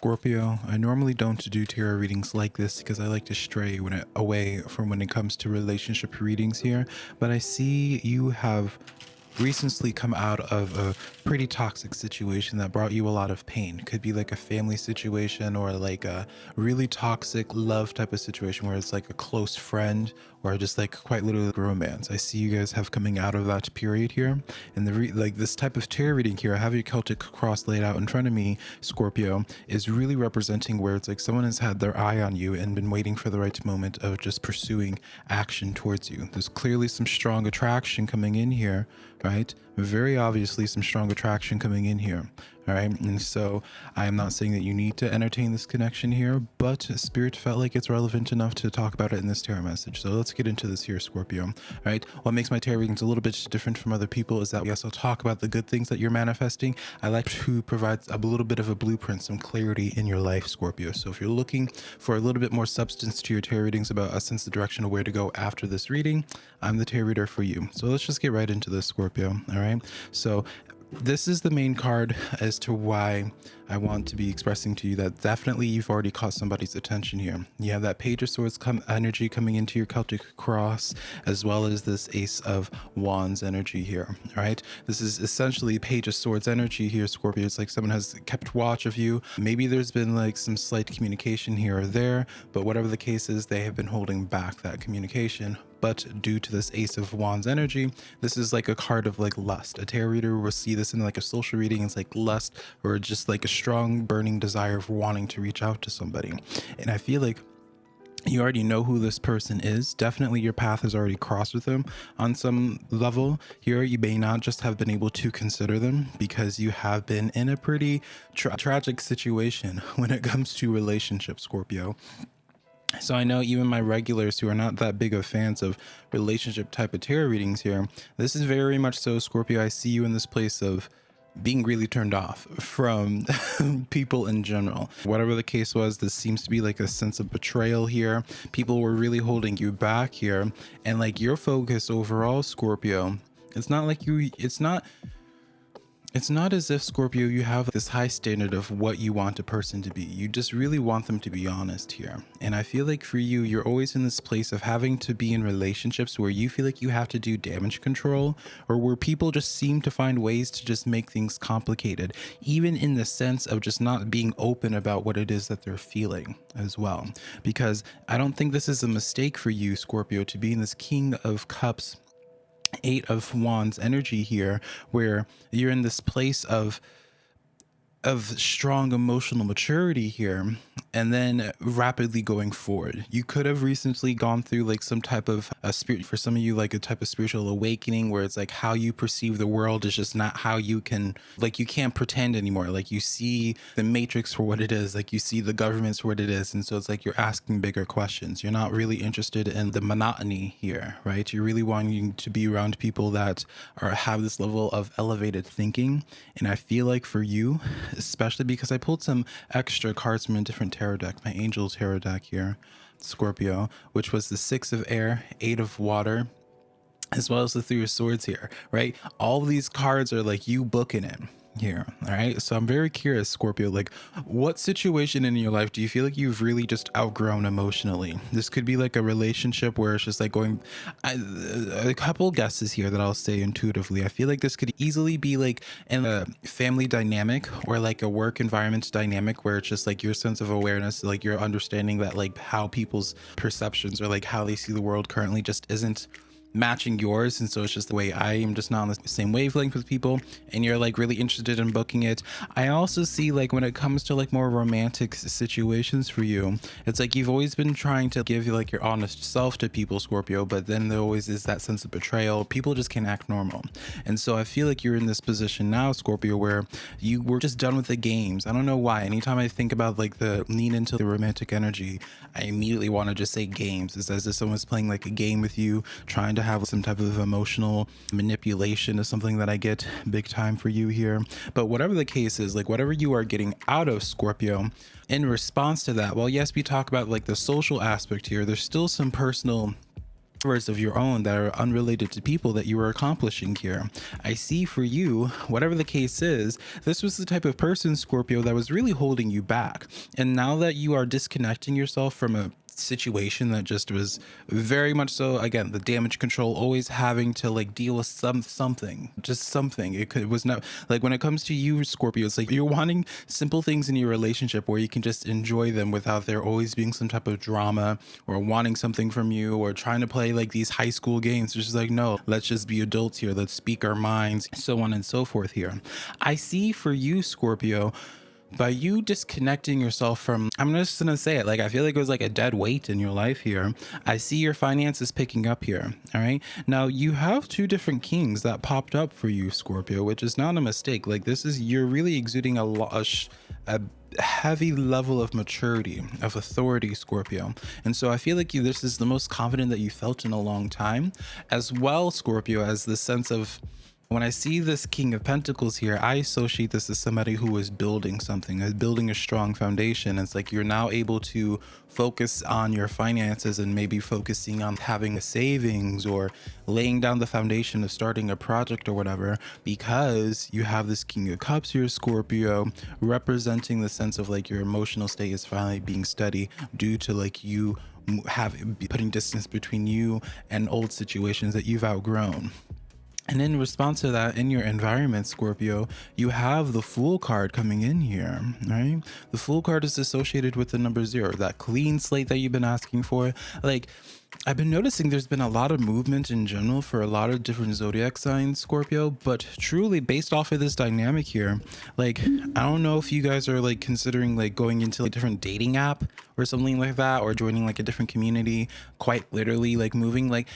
Scorpio, I normally don't do tarot readings like this because I like to stray away from when it comes to relationship readings here, but I see you have recently come out of a pretty toxic situation that brought you a lot of pain. Could be like a family situation or like a really toxic love type of situation where it's like a close friend or just like quite literally like romance. I see you guys have coming out of that period here, and like this type of tarot reading here, I have your Celtic cross laid out in front of me, Scorpio, is really representing where it's like someone has had their eye on you and been waiting for the right moment of just pursuing action towards you. There's clearly some strong attraction coming in here, right? Very obviously some strong attraction coming in here. All right. And so I am not saying that you need to entertain this connection here, but Spirit felt like it's relevant enough to talk about it in this tarot message. So let's get into this here, Scorpio. All right. What makes my tarot readings a little bit different from other people is that we also talk about the good things that you're manifesting. I like to provide a little bit of a blueprint, some clarity in your life, Scorpio. So if you're looking for a little bit more substance to your tarot readings about a sense of direction of where to go after this reading, I'm the tarot reader for you. So let's just get right into this, Scorpio. All right. So this is the main card as to why I want to be expressing to you that definitely you've already caught somebody's attention here. You have that Page of Swords energy coming into your Celtic cross, as well as this Ace of Wands energy here. All right. This is essentially Page of Swords energy here, Scorpio. It's like someone has kept watch of you. Maybe there's been like some slight communication here or there, but whatever the case is, they have been holding back that communication. But due to this Ace of Wands energy, this is like a card of like lust. A tarot reader will see this in like a social reading. It's like lust or just like a strong burning desire for wanting to reach out to somebody. And I feel like you already know who this person is. Definitely your path has already crossed with them on some level. Here you may not just have been able to consider them because you have been in a pretty tragic situation when it comes to relationships, Scorpio. So I know even my regulars who are not that big of fans of relationship type of tarot readings here, this is very much so, Scorpio. I see you in this place of being really turned off from people in general. Whatever the case was, this seems to be like a sense of betrayal here. People were really holding you back here. And like your focus overall, Scorpio, it's not like it's not as if, Scorpio, you have this high standard of what you want a person to be. You just really want them to be honest here. And I feel like for you, you're always in this place of having to be in relationships where you feel like you have to do damage control, or where people just seem to find ways to just make things complicated, even in the sense of just not being open about what it is that they're feeling as well. Because I don't think this is a mistake for you, Scorpio, to be in this King of Cups, Eight of Wands energy here, where you're in this place of strong emotional maturity here, and then rapidly going forward. You could have recently gone through like some type of a spirit, for some of you, like a type of spiritual awakening where it's like how you perceive the world is just not how you can, like you can't pretend anymore. Like you see the matrix for what it is, like you see the governments for what it is. And so it's like you're asking bigger questions. You're not really interested in the monotony here, right? You're really wanting to be around people that have this level of elevated thinking. And I feel like for you, especially because I pulled some extra cards from a different tarot deck, my Angel tarot deck here, Scorpio, which was the Six of Air, Eight of Water, as well as the Three of Swords here, right? All of these cards are like you booking it here. All right. So I'm very curious, Scorpio, like what situation in your life do you feel like you've really just outgrown emotionally? This could be like a relationship where it's just like a couple guesses here that I'll say intuitively. I feel like this could easily be like in a family dynamic or like a work environment dynamic where it's just like your sense of awareness, like your understanding that like how people's perceptions or like how they see the world currently just isn't matching yours. And so it's just the way I am just not on the same wavelength with people, and you're like really interested in booking it. I also see like when it comes to like more romantic situations for you, it's like you've always been trying to give like your honest self to people, Scorpio, but then there always is that sense of betrayal. People just can't act normal. And so I feel like you're in this position now, Scorpio, where you were just done with the games. I don't know why. Anytime I think about like the lean into the romantic energy, I immediately want to just say games. It's as if someone's playing like a game with you, trying to have some type of emotional manipulation is something that I get big time for you here. But whatever the case is, like whatever you are getting out of Scorpio in response to that, well, yes, we talk about like the social aspect here, there's still some personal words of your own that are unrelated to people that you were accomplishing here. I see for you, whatever the case is, this was the type of person, Scorpio, that was really holding you back. And now that you are disconnecting yourself from a situation that just was very much so, again, the damage control, always having to like deal with something, just something. It was not like, when it comes to you, Scorpio, it's like you're wanting simple things in your relationship where you can just enjoy them without there always being some type of drama, or wanting something from you, or trying to play like these high school games. It's just like, no, let's just be adults here, let's speak our minds, so on and so forth here. I see for you, Scorpio, by you disconnecting yourself from, I'm just gonna say it, like, I feel like it was like a dead weight in your life here. I see your finances picking up here. All right, now you have two different kings that popped up for you, Scorpio, which is not a mistake. Like, this is, you're really exuding a heavy level of maturity, of authority, Scorpio. And so I feel like this is the most confident that you felt in a long time, as well, Scorpio, as the sense of, when I see this King of Pentacles here, I associate this as somebody who is building something, is building a strong foundation. It's like you're now able to focus on your finances and maybe focusing on having a savings, or laying down the foundation of starting a project or whatever, because you have this King of Cups here, Scorpio, representing the sense of like your emotional state is finally being steady due to like you have putting distance between you and old situations that you've outgrown. And in response to that, in your environment, Scorpio, you have the Fool card coming in here, right? The Fool card is associated with the number 0, that clean slate that you've been asking for. Like, I've been noticing there's been a lot of movement in general for a lot of different zodiac signs, Scorpio, but truly based off of this dynamic here, like, I don't know if you guys are like considering like going into a different dating app or something like that, or joining like a different community, quite literally like moving. Like,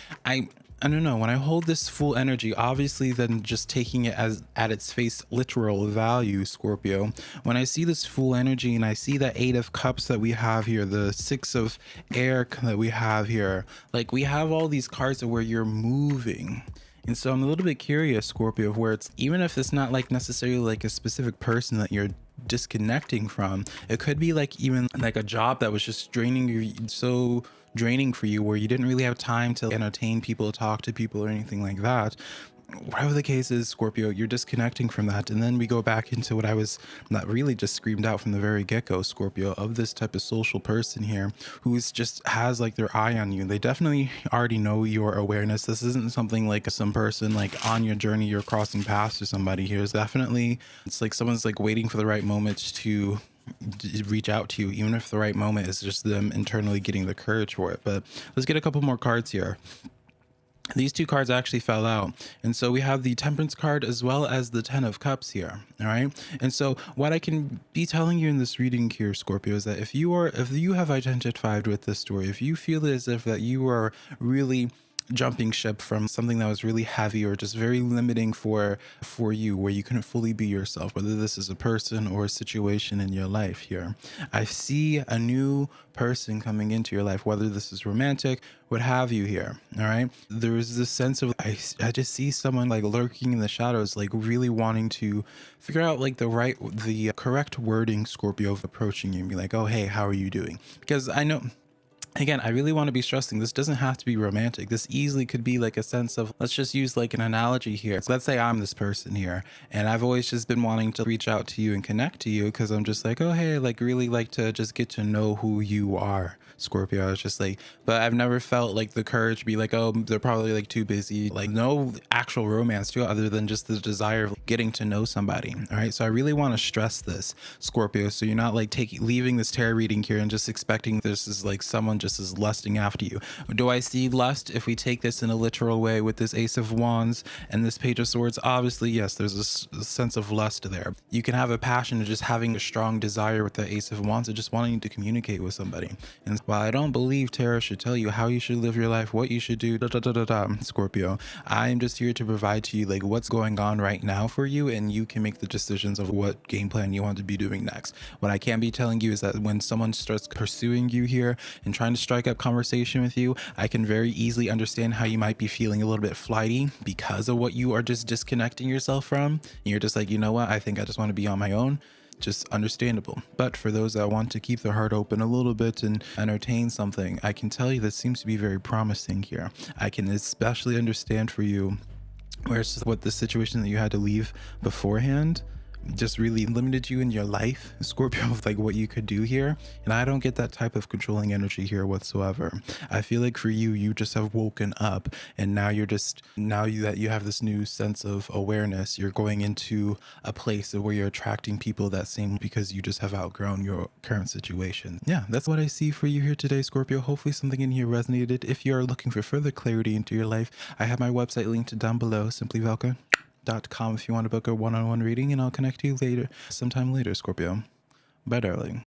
I don't know, when I hold this full energy, obviously then just taking it as at its face literal value, Scorpio, when I see this full energy and I see that 8 of Cups that we have here, the 6 of Air that we have here, like, we have all these cards where you're moving. And so I'm a little bit curious, Scorpio, of where it's, even if it's not like necessarily like a specific person that you're disconnecting from, it could be like even like a job that was just draining you, so draining for you, where you didn't really have time to entertain people, talk to people, or anything like that. Whatever the case is, Scorpio, you're disconnecting from that. And then we go back into what I was not really just screamed out from the very get-go, Scorpio, of this type of social person here who's just has like their eye on you. They definitely already know your awareness. This isn't something like some person like on your journey, you're crossing paths to somebody here. It's definitely, it's like someone's like waiting for the right moment to reach out to you, even if the right moment is just them internally getting the courage for it. But let's get a couple more cards here. These two cards actually fell out, and so we have the Temperance card as well as the 10 of Cups here. All right, and so what I can be telling you in this reading here, Scorpio, is that if you have identified with this story, if you feel as if that you are really jumping ship from something that was really heavy or just very limiting for you, where you couldn't fully be yourself, whether this is a person or a situation in your life here, I see a new person coming into your life, whether this is romantic, what have you here. All right, there is this sense of I just see someone like lurking in the shadows, like really wanting to figure out like the correct wording, Scorpio, of approaching you and be like, oh hey, how are you doing? Because I know, again, I really want to be stressing, this doesn't have to be romantic. This easily could be like a sense of, let's just use like an analogy here. So let's say I'm this person here, and I've always just been wanting to reach out to you and connect to you because I'm just like, oh, hey, like really like to just get to know who you are, Scorpio. I was just like, but I've never felt like the courage to be like, oh, they're probably like too busy. Like no actual romance to it other than just the desire of getting to know somebody. All right. So I really want to stress this, Scorpio. So you're not like leaving this tarot reading here and just expecting this is like someone just is lusting after you. Do I see lust if we take this in a literal way with this Ace of Wands and this Page of Swords? Obviously, yes, there's a sense of lust there. You can have a passion of just having a strong desire with the Ace of Wands of just wanting to communicate with somebody. And while I don't believe tarot should tell you how you should live your life, what you should do, Scorpio, I am just here to provide to you like what's going on right now for you, and you can make the decisions of what game plan you want to be doing next. What I can be telling you is that when someone starts pursuing you here and trying to strike up conversation with you, I can very easily understand how you might be feeling a little bit flighty because of what you are just disconnecting yourself from. And you're just like, you know what, I think I just want to be on my own. just understandable. But for those that want to keep their heart open a little bit and entertain something, I can tell you that seems to be very promising here. I can especially understand for you where it's just what the situation that you had to leave beforehand just really limited you in your life, Scorpio, of like what you could do here. And I don't get that type of controlling energy here whatsoever. I feel like for you, you just have woken up, and now you're just, that you have this new sense of awareness, you're going into a place where you're attracting people that same, because you just have outgrown your current situation. Yeah, that's what I see for you here today, Scorpio. Hopefully something in here resonated. If you're looking for further clarity into your life, I have my website linked down below, SimplyVelca.com, if you want to book a one-on-one reading, and I'll connect you later, sometime later, Scorpio. Bye, darling.